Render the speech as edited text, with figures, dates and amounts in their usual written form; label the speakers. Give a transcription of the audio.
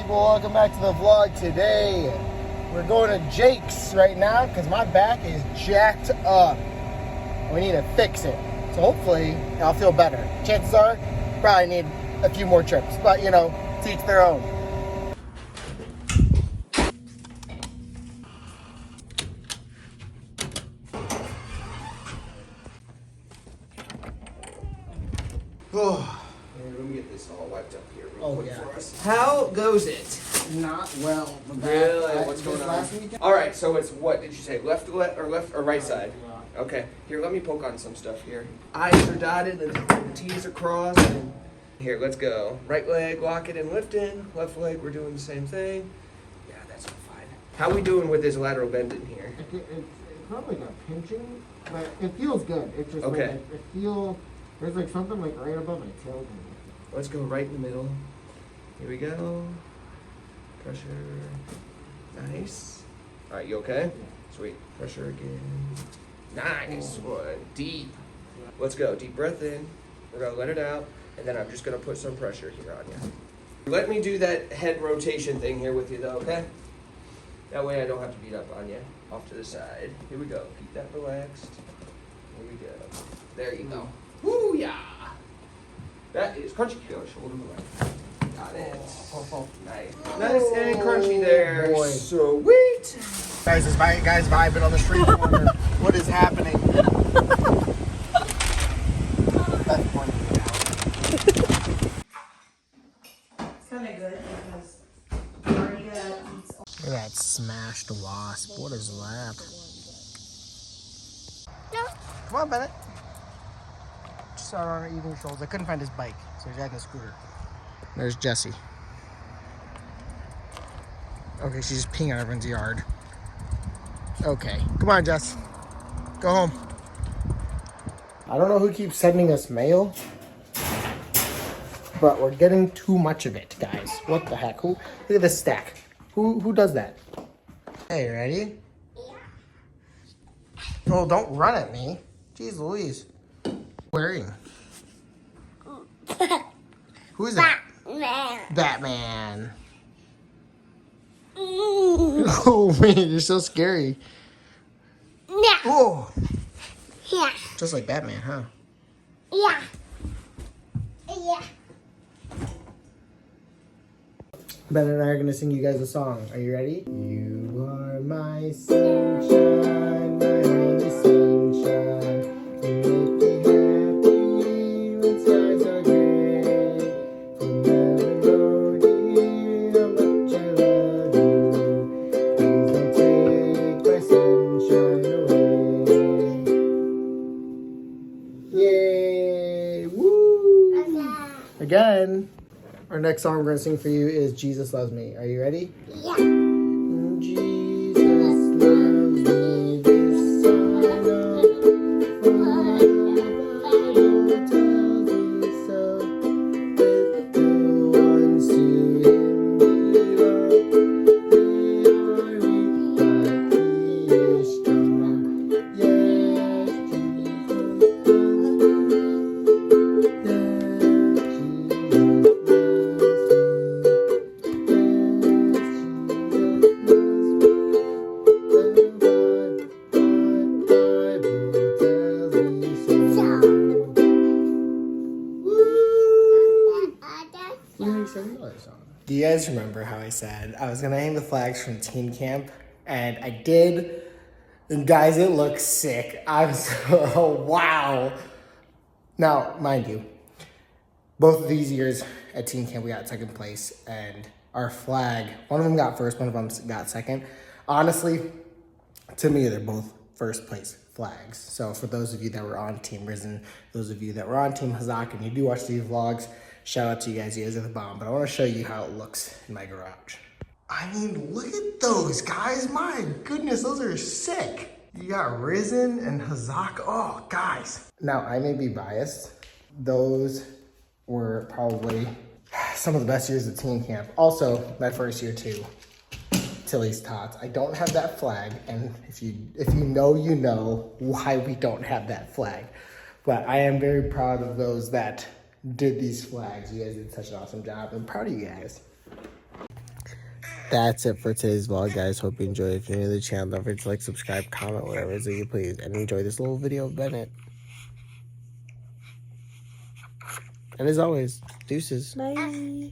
Speaker 1: People, welcome back to the vlog. Today we're going to Jake's right now because my back is jacked up. We need to fix it. So hopefully I'll feel better. Chances are probably need a few more trips, but you know, to each their own. Oh.
Speaker 2: Let me get this all wiped up here real
Speaker 1: Oh,
Speaker 2: quick
Speaker 1: yeah.
Speaker 2: for us. How goes it?
Speaker 1: Not well.
Speaker 2: Really? What's going on? All right, so it's what did you say? Left or right side? Okay. Here, let me poke on some stuff here. I's are dotted, and the T's are crossed. And here, let's go. Right leg, lock it and lift in. Left leg, we're doing the same thing. Yeah, that's all fine. How we doing with this lateral bend in here?
Speaker 1: It's probably not pinching, but it feels good. It's just
Speaker 2: okay.
Speaker 1: Like, I feel there's like something like right above my tail.
Speaker 2: Let's go right in the middle. Here we go. Pressure. Nice. All right, you okay? Yeah. Sweet. Pressure again. Nice one. Deep. Let's go. Deep breath in. We're going to let it out. And then I'm just going to put some pressure here on you. Let me do that head rotation thing here with you, though, okay? That way I don't have to beat up on you. Off to the side. Here we go. Keep that relaxed. Here we go. There you go. Woo, yeah. That is crunchy. Go shoulder away. Got it. Nice. Nice and crunchy there.
Speaker 1: Boy.
Speaker 2: Sweet.
Speaker 1: Guys, this guy's vibing on the street corner. What is happening? That's funny.
Speaker 3: It's kind of good because Maria eats.
Speaker 1: Look at that smashed wasp. What is that?
Speaker 3: No.
Speaker 1: Come on, Bennett. Just out on our evening strolls. I couldn't find his bike, so he's riding a scooter. There's Jessie. Okay, she's just peeing on everyone's yard. Okay, come on, Jess. Go home. I don't know who keeps sending us mail, but we're getting too much of it, guys. What the heck? Look at this stack. Who does that? Hey, ready? Yeah. Oh, don't run at me. Jeez Louise. Wearing. Who is that? Batman. Oh man, you're so scary.
Speaker 3: Yeah.
Speaker 1: Oh.
Speaker 3: Yeah.
Speaker 1: Just like Batman, huh?
Speaker 3: Yeah. Yeah.
Speaker 1: Bennett and I are gonna sing you guys a song. Are you ready? You are my sunshine, my only sunshine. You make me happy when skies are gray. You'll never know, dear, how much I love you. Please don't take my sunshine away. Yay! Woo! Again. Our next song we're going to sing for you is Jesus Loves Me. Are you ready?
Speaker 3: Yeah.
Speaker 1: Jesus loves me, this I know, for the Bible tells me so. Let the ones to him belong, they are weak, but he is strong. Yes, Jesus loves me. Yes, Jesus Do you guys remember how I said I was gonna hang the flags from teen camp? And I did. And guys, it looks sick. I'm so, wow. Now, mind you, both of these years at teen camp, we got second place. And our flag, one of them got first, one of them got second. Honestly, to me, they're both first place flags. So for those of you that were on Team Risen, those of you that were on Team Hazak, and you do watch these vlogs, shout out to you guys are the bomb. But I want to show you how it looks in my garage. I mean, look at those, guys. My goodness, those are sick. You got Risen and Hazak. Oh, guys. Now, I may be biased. Those were probably some of the best years at teen camp. Also, my first year too. Tilly's Tots. I don't have that flag, and if you know, you know why we don't have that flag. But I am very proud of those that did these flags. You guys did such an awesome job. I'm proud of you guys. that's it for today's vlog, guys. Hope you enjoyed. If you're new to the channel, don't forget to like, subscribe, comment, whatever it is that you please. And enjoy this little video of Bennett. And as always, deuces.
Speaker 4: Bye.